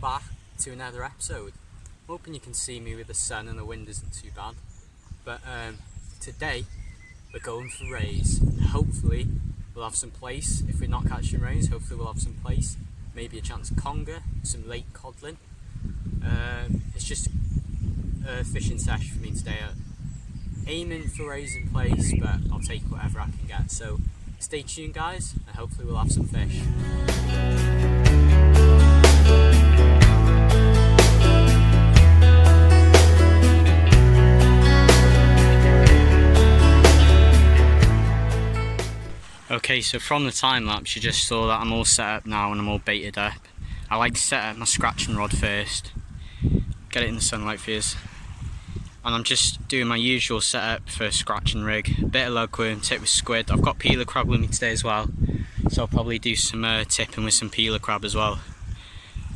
back to another episode. I'm hoping you can see me with the sun and the wind isn't too bad. But today we're going for rays. Hopefully we'll have some plaice. If we're not catching rays, hopefully we'll have some plaice. Maybe a chance of conger, some lake codlin. It's just a fishing session for me today. Aiming for rays and plaice, but I'll take whatever I can get. So stay tuned guys, and hopefully we'll have some fish. Okay, so from the time lapse you just saw that I'm all set up now and I'm all baited up. I like to set up my scratching rod first, get it in the sunlight for you. And I'm just doing my usual setup for a scratching rig. A bit of lugworm, tip with squid. I've got peeler crab with me today as well, so I'll probably do some tipping with some peeler crab as well.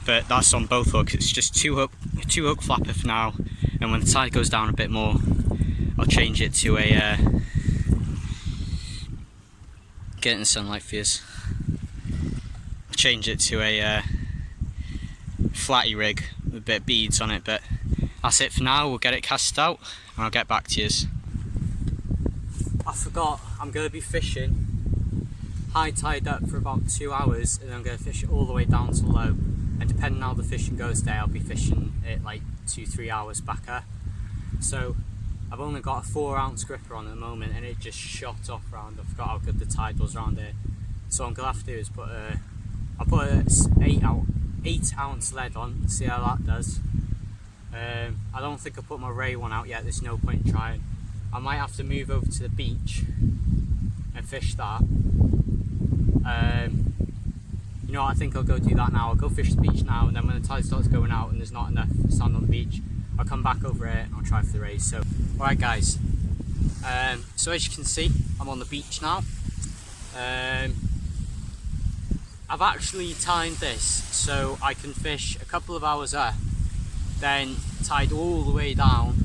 But that's on both hooks. It's just two hook flapper for now, and when the tide goes down a bit more, I'll change it to a get in the sunlight for you. I'll change it to a flatty rig with a bit of beads on it, but that's it for now. We'll get it cast out and I'll get back to you. I forgot, I'm going to be fishing high tide up for about 2 hours, and then I'm going to fish it all the way down to low, and depending on how the fishing goes today, I'll be fishing it like 2-3 hours back up. So I've only got a 4-ounce gripper on at the moment, and it just shot off round. I forgot how good the tide was around here. So what I'm going to have to do is I'll put an 8-ounce lead on, see how that does. I don't think I put my ray one out yet, there's no point in trying. I might have to move over to the beach and fish that. You know what, I think I'll go do that now. I'll go fish the beach now, and then when the tide starts going out and there's not enough sand on the beach, I'll come back over here and I'll try for the rays. So, alright guys, so as you can see, I'm on the beach now. I've actually timed this so I can fish a couple of hours up, then tide all the way down,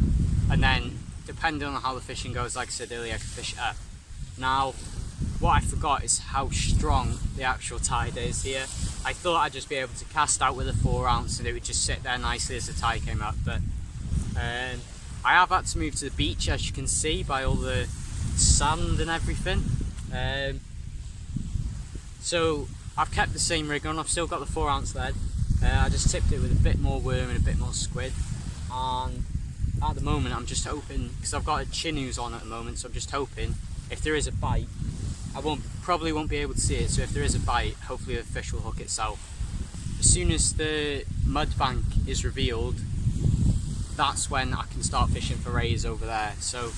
and then depending on how the fishing goes, like I said earlier, I can fish it up. Now, what I forgot is how strong the actual tide is here. I thought I'd just be able to cast out with a 4-ounce and it would just sit there nicely as the tide came up, but I have had to move to the beach, as you can see by all the sand and everything. So I've kept the same rig on, I've still got the 4-ounce lead. I just tipped it with a bit more worm and a bit more squid, and at the moment I'm just hoping, because I've got a chinnoos on at the moment, so I'm just hoping if there is a bite, I probably won't be able to see it, so if there is a bite, hopefully the fish will hook itself. As soon as the mud bank is revealed, that's when I can start fishing for rays over there, so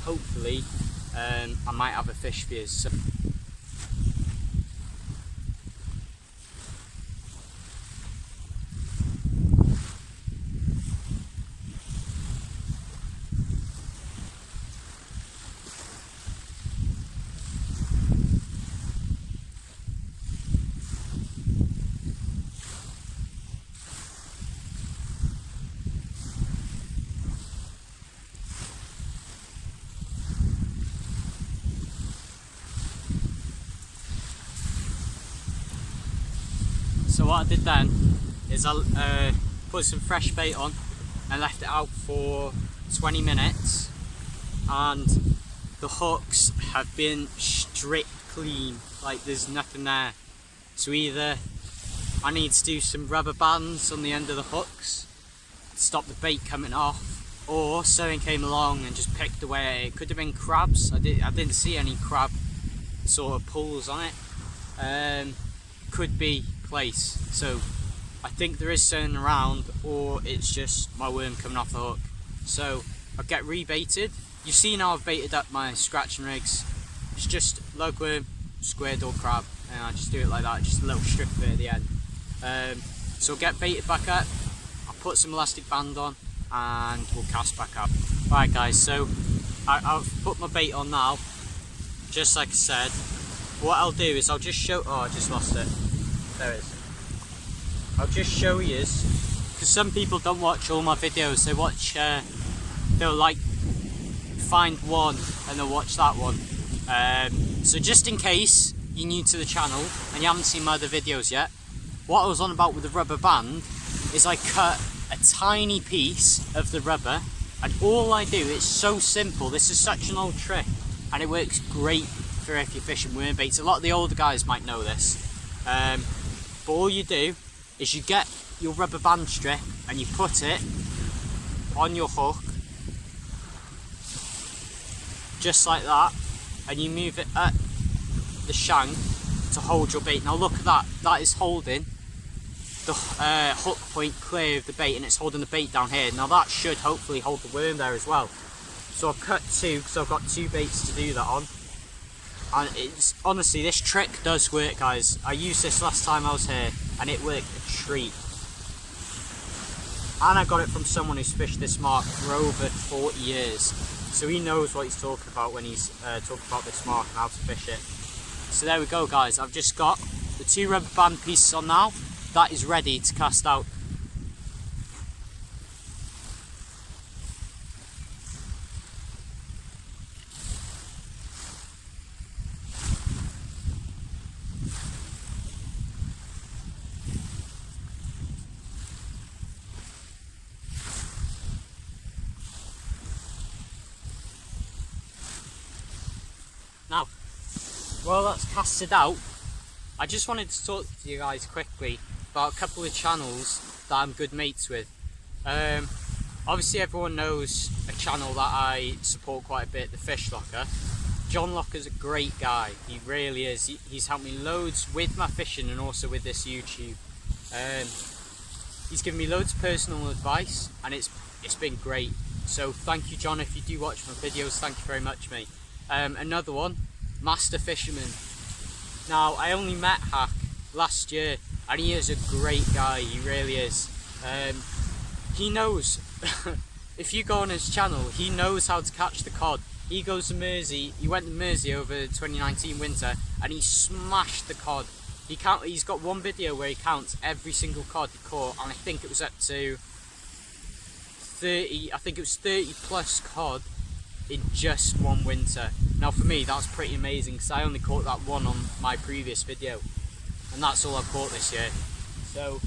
hopefully I might have a fish for you. So what I did then is I put some fresh bait on and left it out for 20 minutes, and the hooks have been stripped clean, like there's nothing there. So either I need to do some rubber bands on the end of the hooks to stop the bait coming off, or someone came along and just picked away at it. It could have been crabs. I didn't see any crab sort of pulls on it. Could be plaice, so I think there is something around, or it's just my worm coming off the hook. So I'll get rebaited. You've seen how I've baited up my scratching rigs. It's just lugworm, squid or crab, and I just do it like that, just a little strip of it at the end. So I'll get baited back up, I'll put some elastic band on and we'll cast back up. Right guys, so I've put my bait on now, just like I said. What I'll do is I'll just show, oh I just lost it. There it is. I'll just show you, because some people don't watch all my videos, they watch, they'll like find one and they'll watch that one. So just in case you're new to the channel and you haven't seen my other videos yet, what I was on about with the rubber band is I cut a tiny piece of the rubber, and all I do, it's so simple, this is such an old trick, and it works great for if you're fishing worm baits. A lot of the older guys might know this, but all you do is you get your rubber band strip and you put it on your hook, just like that, and you move it up the shank to hold your bait. Now look at that, that is holding the hook point clear of the bait, and it's holding the bait down here. Now that should hopefully hold the worm there as well. So I've cut two, because I've got two baits to do that on. And it's honestly, this trick does work, guys. I used this last time I was here and it worked a treat. And I got it from someone who's fished this mark for over 40 years. So he knows what he's talking about when he's talking about this mark and how to fish it. So there we go, guys. I've just got the two rubber band pieces on now. That is ready to cast out. Now, while that's casted out, I just wanted to talk to you guys quickly about a couple of channels that I'm good mates with. Obviously everyone knows a channel that I support quite a bit, the Fish Locker. John Locker's a great guy, he really is. He's helped me loads with my fishing and also with this YouTube. He's given me loads of personal advice and it's been great. So thank you, John, if you do watch my videos, thank you very much, mate. Another one, Master Fisherman. Now, I only met Hack last year and he is a great guy, he really is. He knows, if you go on his channel, he knows how to catch the cod. He goes to Mersey, he went to Mersey over 2019 winter and he smashed the cod. He's got one video where he counts every single cod he caught, and I think it was up to 30, I think it was 30 plus cod in just one winter. Now for me that's pretty amazing because I only caught that one on my previous video and that's all I've caught this year. So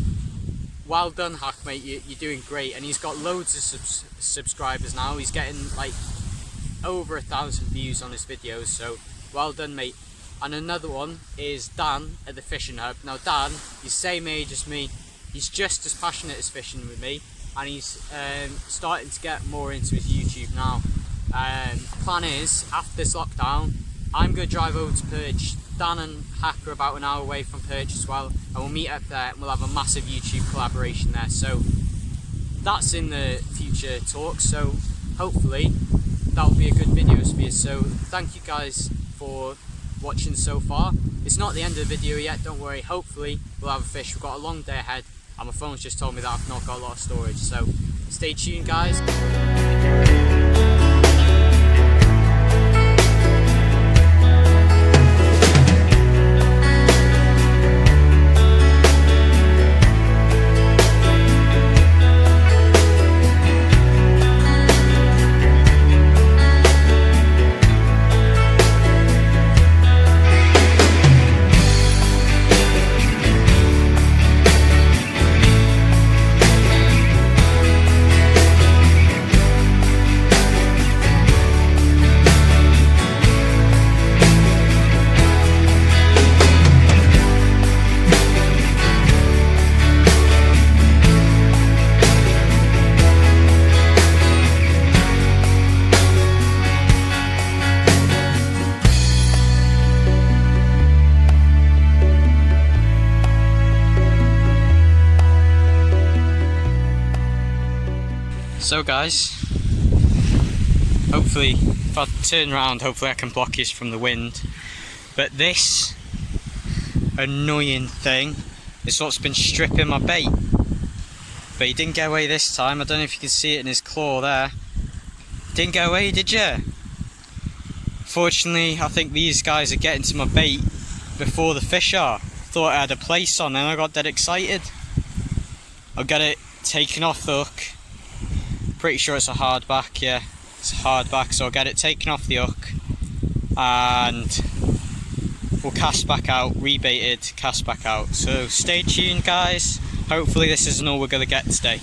well done, Hack, mate, you're doing great. And he's got loads of subscribers now, he's getting like over 1,000 views on his videos, so well done, mate. And another one is Dan at the Fishing Hub. Now Dan, he's same age as me, he's just as passionate as fishing with me, and he's starting to get more into his YouTube now. Plan is, after this lockdown, I'm going to drive over to Perch. Dan and Hack are about an hour away from Perch as well, and we'll meet up there and we'll have a massive YouTube collaboration there. So that's in the future talks, so hopefully that'll be a good video for you. So thank you guys for watching so far. It's not the end of the video yet, don't worry. Hopefully we'll have a fish. We've got a long day ahead and my phone's just told me that I've not got a lot of storage, so stay tuned, guys. So guys, hopefully if I turn around, hopefully I can block you from the wind. But this annoying thing is what's been stripping my bait. But he didn't get away this time. I don't know if you can see it in his claw there. Didn't get away, did you? Fortunately, I think these guys are getting to my bait before the fish are. Thought I had a plaice on and I got dead excited. I got it taken off the hook. Pretty sure it's a hardback, yeah, it's a hardback, so I'll get it taken off the hook and we'll cast back out, rebaited, cast back out. So stay tuned guys, hopefully this isn't all we're going to get today.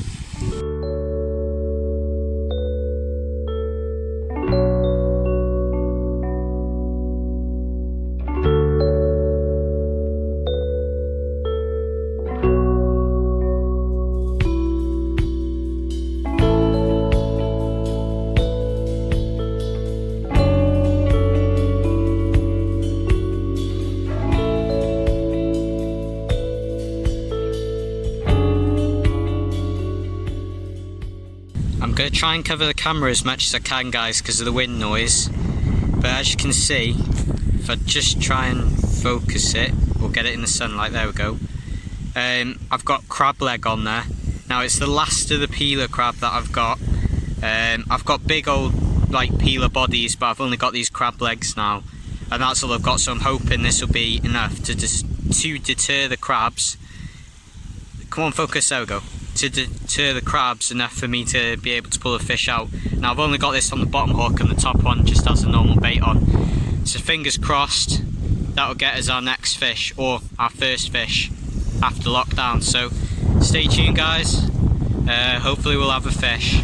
I'm going to try and cover the camera as much as I can guys because of the wind noise, but as you can see, if I just try and focus it or get it in the sunlight, there we go. I've got crab leg on there. Now it's the last of the peeler crab that I've got. I've got big old like peeler bodies, but I've only got these crab legs now, and that's all I've got, so I'm hoping this will be enough to deter the crabs. Come on, focus, there we go. To deter the crabs enough for me to be able to pull a fish out. Now I've only got this on the bottom hook and the top one just has a normal bait on. So fingers crossed that'll get us our next fish, or our first fish after lockdown. So stay tuned guys, hopefully we'll have a fish.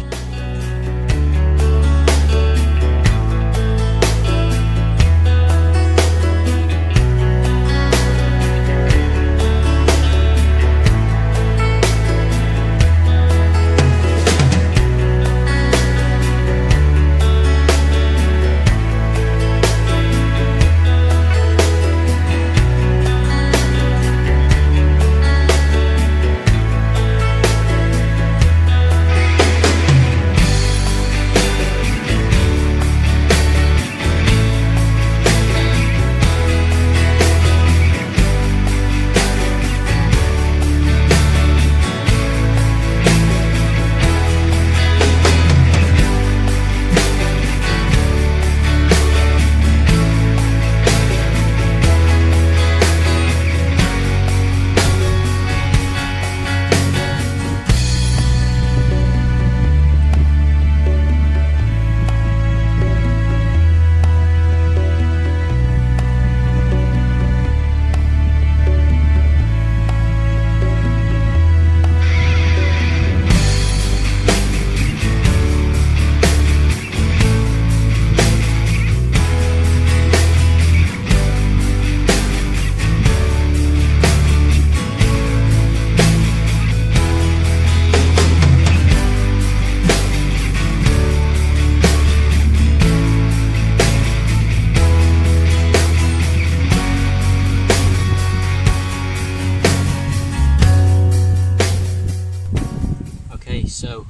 So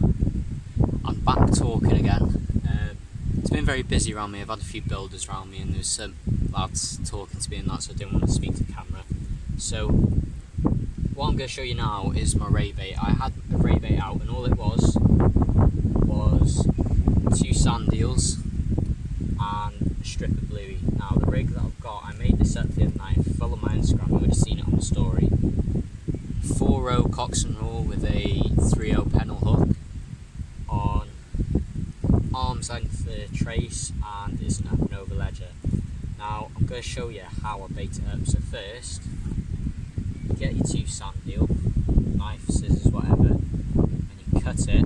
I'm back talking again. It's been very busy around me. I've had a few builders around me and there's some lads talking to me and that, so I didn't want to speak to the camera. So what I'm going to show you now is my ray bait. I had a ray bait out and all it was 2 sand eels and a strip of bluey. Now the rig that I've got, I made this up the other night. If you follow my Instagram you would have seen it on the story. 4-row Cox and Roll with a 3-0 pennel hook on arm's length trace and it's an up and over ledger. Now I'm going to show you how I bait it up. So first, you get your 2 sand eel, knife, scissors, whatever, and you cut it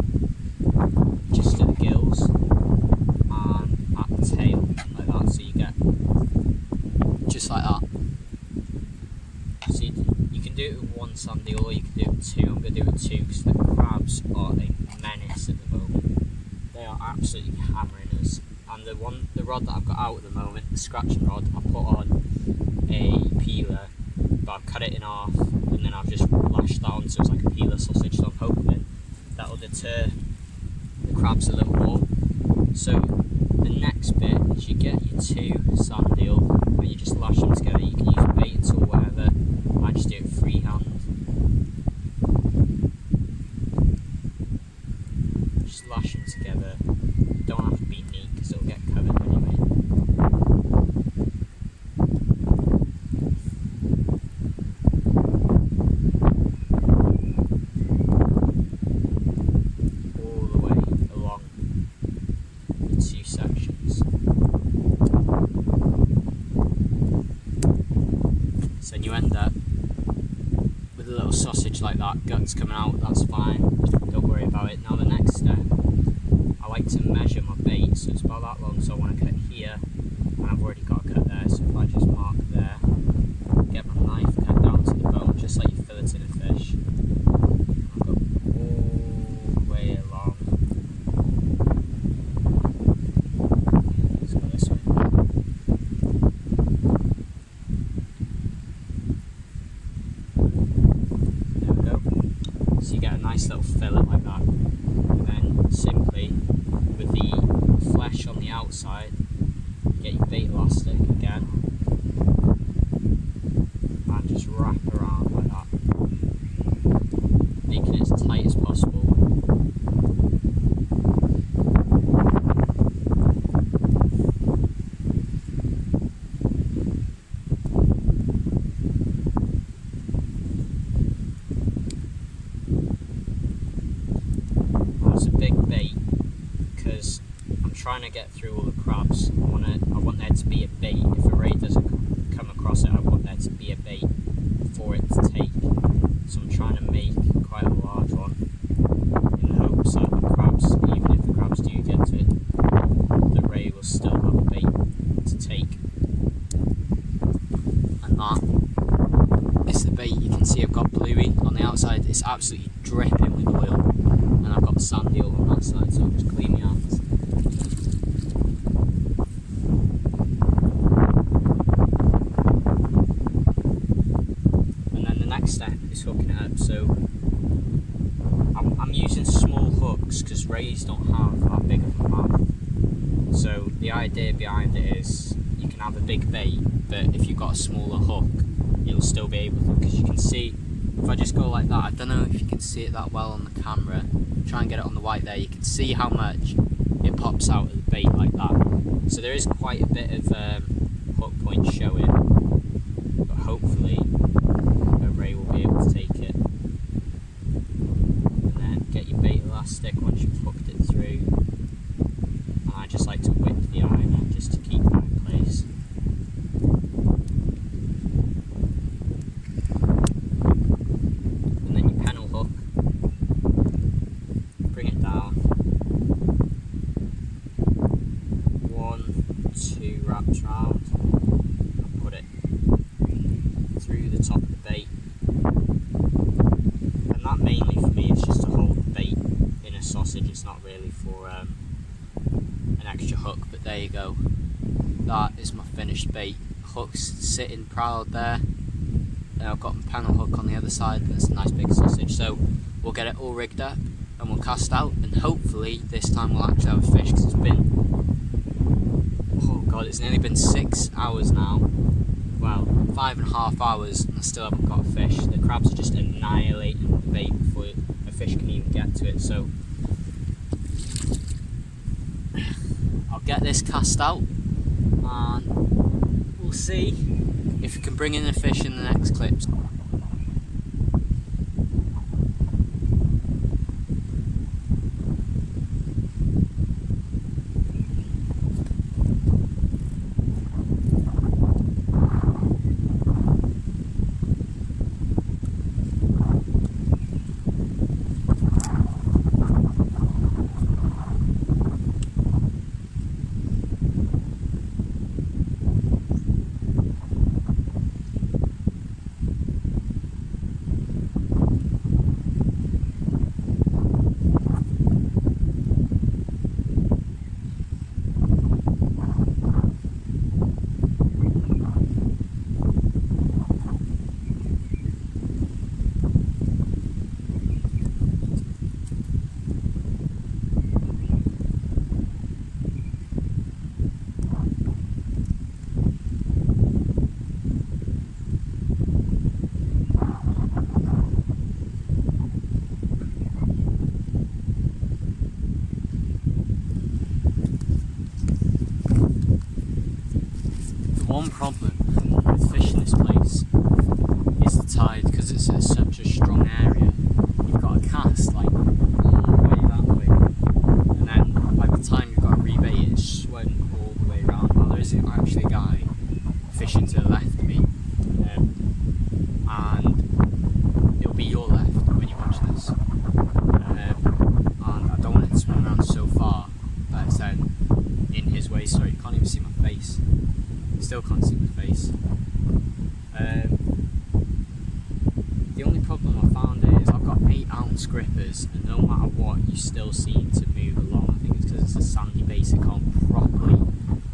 just at the gills and at the tail like that. So you get just like that. So you can do it with 1 sand eel or you can do it with 2. I'm going to do it with 2 because the crabs are a menace at the moment. They are absolutely hammering us. And the rod that I've got out at the moment, the scratching rod, I put on a peeler, but I've cut it in half and then I've just lashed that on so it's like a peeler sausage. So I'm hoping that'll deter the crabs a little more. So the next bit is you get your 2 sand eel and you just lash them together. You can use a bait or whatever. I just do it freehand. Just lash them together. Don't have to be neat because it'll get covered anyway. All the way along the 2 sections. little sausage like that, guts coming out, that's fine, don't worry about it. Now the next step, I like to measure my bait, so it's about that long, so I want to cut here, and I've already got a cut there, so if I just mark there, get my knife, cut down to the bone, just like you filleting a fish, I'll go all the way along. Let's go this way. There we go. So you get a nice little fillet like that, and then simply with the flesh on the outside, get your bait elastic again and just wrap around like that, making it as tight as possible. That's a big bait because I'm trying to get through all the crabs. I want there to be a bait. If a ray doesn't come across it, I want there to be a bait for it to take. So I'm trying to make quite a large one in the hopes that the crabs, even if the crabs do get to it, the ray will still have a bait to take. And that is the bait. You can see I've got bluey on the outside. It's absolutely dripping with oil, and I've got sand eel on that side, so I'll just clean my hands. Next step is hooking it up. So I'm using small hooks because rays don't have that big of a mouth. So the idea behind it is you can have a big bait, but if you've got a smaller hook, it'll still be able to, because you can see if I just go like that, I don't know if you can see it that well on the camera, try and get it on the white there, you can see how much it pops out of the bait like that. So there is quite a bit of hook point showing, but hopefully ray will be able to take it. And then get your bait elastic once you've hooked it through, and I just like to whip the eye just to keep that in place. And then your pennel hook, bring it down, 1, 2 wraps round, and put it through the top of the bait. And that mainly for me is just to hold the bait in a sausage, it's not really for an extra hook, but there you go. That is my finished bait. Hook's sitting proud there. Then I've got my panel hook on the other side, and it's a nice big sausage. So we'll get it all rigged up and we'll cast out, and hopefully this time we'll actually have a fish, because it's been, oh god, it's nearly been 6 hours now. Well, 5.5 hours, and I still haven't got a fish. The crabs are just annihilating the bait before a fish can even get to it. So I'll get this cast out, and we'll see if we can bring in a fish in the next clips. One problem with fishing this place is the tide, because it's such a strong area. You've got to cast like all the way that way, and then by the time you've got to rebait it, it's swung all the way around. Well, there isn't actually a guy fishing to the left of me, and it still can't see my face. The only problem I found is I've got 8-ounce grippers, and no matter what, you still seem to move along. I think it's because it's a sandy base, it can't properly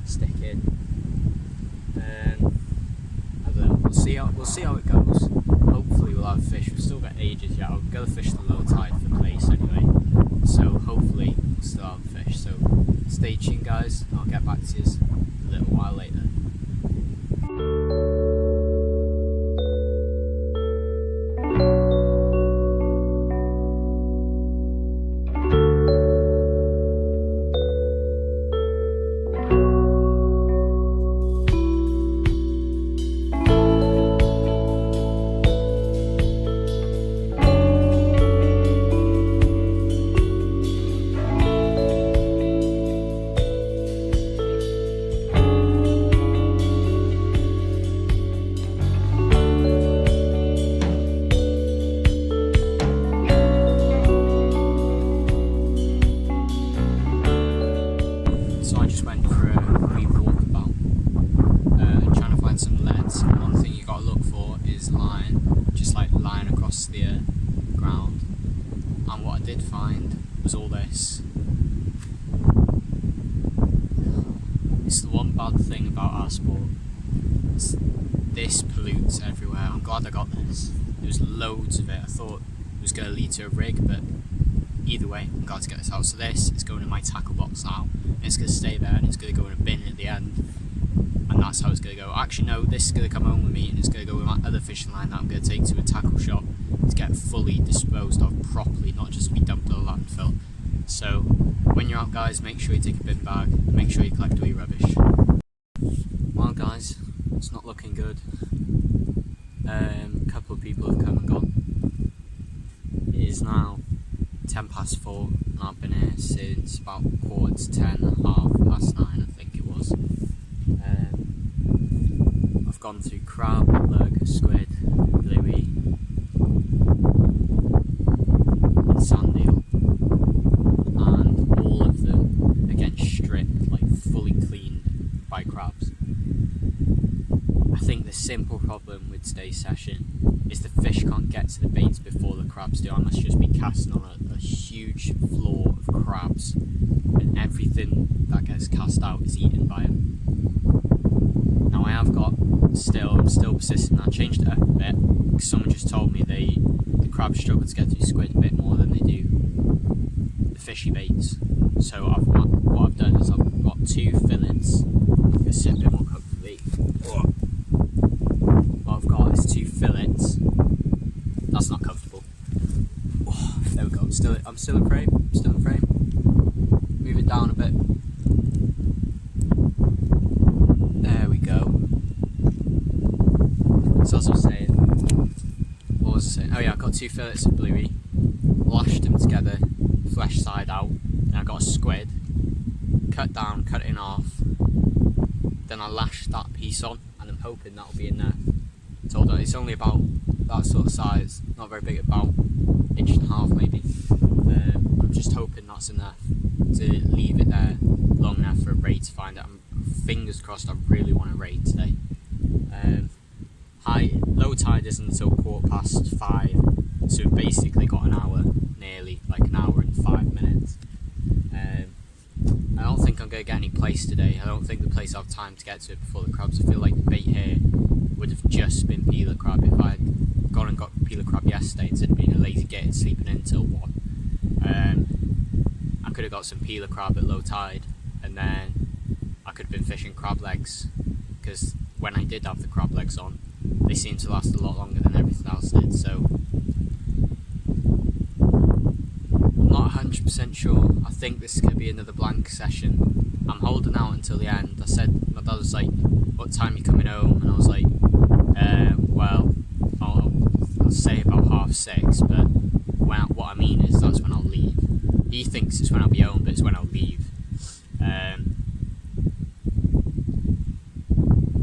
stick in. I don't know. We'll see how it goes. Hopefully we'll have fish. We've still got ages yet. I'm gonna fish the low tide for plaice anyway, so hopefully we'll still have fish. So stay tuned, guys. I'll get back to you a little while later. The ground, and what I did find was all this. It's the one bad thing about our sport. This pollutes everywhere. I'm glad I got this. There was loads of it. I thought it was going to lead to a rig, but either way, I'm glad to get this out. So this is going in my tackle box now, and it's going to stay there, and it's going to go in a bin at the end, and that's how it's going to go. Actually no, this is going to come home with me, and it's going to go with my other fishing line that I'm going to take to a tackle shop to get fully disposed of properly, not just be dumped in a landfill. So when you're out, guys, make sure you take a bin bag, and make sure you collect all your rubbish. Well guys, it's not looking good. A couple of people have come and gone. It is now 4:10, and I've been here since about 10:15, 9:30, I think it was. I've gone through crab, lug, squid, bluey, and sand eel, and all of them again stripped, like fully cleaned by crabs. I think the simple problem with today's session is the fish can't get to the baits before the crabs do. I must just be casting on a huge floor of crabs, and everything that gets cast out is eaten by them. Now I have got I'm still persistent. I changed it up a bit because someone just told me the crabs struggle to get through squid a bit more than they do the fishy baits. So what I've done is I've got 2 fillets. I'm going to sit a bit more comfortably. What I've got is 2 fillets. That's not comfortable. There we go. I'm still in frame. Move it down a bit. There we go. So as I was saying, what was I saying? Oh yeah, I got 2 fillets of bluey, lashed them together, flesh side out. Then I got a squid, cut it in half. Then I lashed that piece on, and I'm hoping that'll be in there. So it's only about that sort of size, not very big, about 1.5 inches maybe. I'm just hoping that's enough to leave it there long enough for a raid to find it. Fingers crossed, I really want to raid today. Low tide isn't until 5:15, so we've basically got an hour, nearly, like an hour and 5 minutes. I don't think I'm going to get any plaice today. I don't think the plaice will have time to get to it before the crabs. I feel like the bait here would have just been peeler crab. If I had gone and got peeler crab yesterday instead of being a lazy git and sleeping in until 1, I could have got some peeler crab at low tide, and then I could have been fishing crab legs, because when I did have the crab legs on, they seemed to last a lot longer than everything else did. So I'm not 100% sure. I think this is going to be another blank session. I'm holding out until the end. I said, my dad was like, what time are you coming home? And I was like, well, I'll say about 6:30, but what I mean is that's when I'll leave. He thinks it's when I'll be home, but it's when I'll leave. I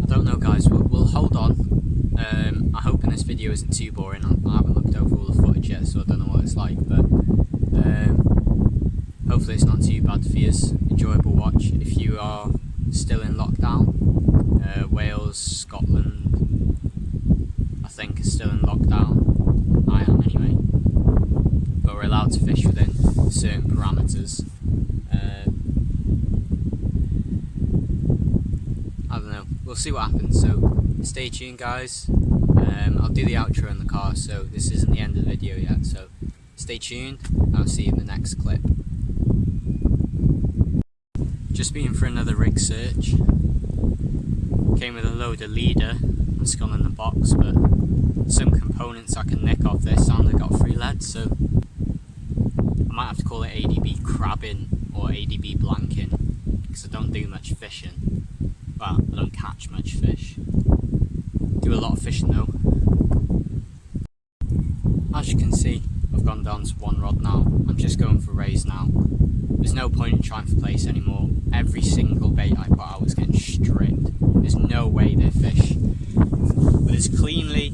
don't know, guys. We'll hold on. I hope in this video isn't too boring. I haven't looked over all the footage yet, so I don't know what it's like, but hopefully it's not too bad for you. Enjoyable watch. If you are still in lockdown, Wales, Scotland, I think, are still in lockdown. I am anyway. But we're allowed to fish within certain parameters. I don't know, we'll see what happens, so stay tuned guys. I'll do the outro in the car, so this isn't the end of the video yet, so stay tuned, I'll see you in the next clip. Just been for another rig search. Came with a load of leader and skull in the box, but some components I can nick off this and I got 3 leads, so I might have to call it ADB crabbing or ADB blanking, because I don't do much fishing. Well, I don't catch much fish. Do a lot of fishing though. As you can see, I've gone down to 1 rod now. I'm just going for rays now. There's no point in trying for plaice anymore. Every single bait I put out was getting stripped. There's no way they're fish. But as cleanly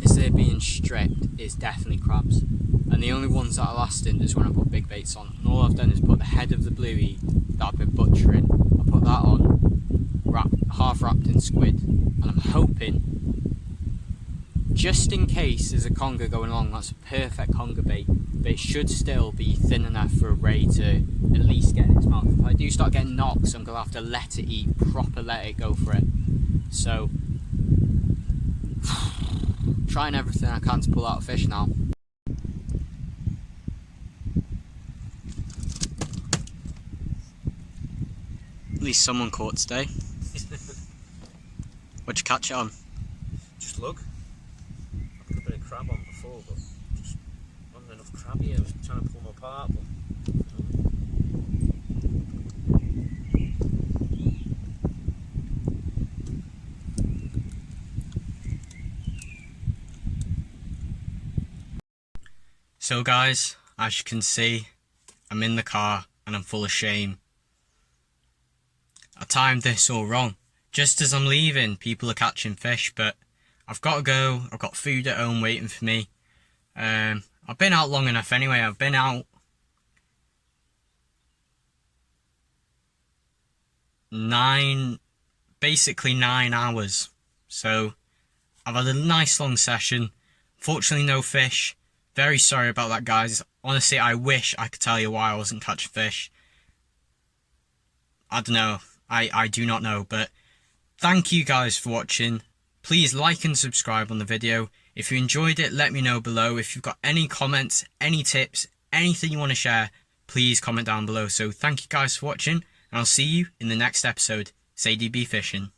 as they're being stripped, it's definitely crabs. And the only ones that are lasting is when I put big baits on. And all I've done is put the head of the bluey that I've been butchering. I put that on, half wrapped in squid. And I'm hoping, just in case there's a conger going along, that's a perfect conger bait. But it should still be thin enough for a ray to at least get in its mouth. If I do start getting knocks, I'm going to have to let it eat, proper let it go for it. So, trying everything I can to pull out a fish now. At least someone caught today. What'd you catch it on? Just lug. I put a bit of crab on before, but just wasn't enough crab here. I was trying to pull them apart, but so guys, as you can see, I'm in the car and I'm full of shame. I timed this all wrong. Just as I'm leaving, people are catching fish, but I've got to go. I've got food at home waiting for me. I've been out long enough anyway. I've been out basically 9 hours. So I've had a nice long session. Fortunately, no fish. Very sorry about that, guys. Honestly, I wish I could tell you why I wasn't catching fish. I don't know. I do not know, but thank you guys for watching. Please like and subscribe on the video. If you enjoyed it, let me know below. If you've got any comments, any tips, anything you want to share, please comment down below. So thank you guys for watching, and I'll see you in the next episode. It's ADB Fishing.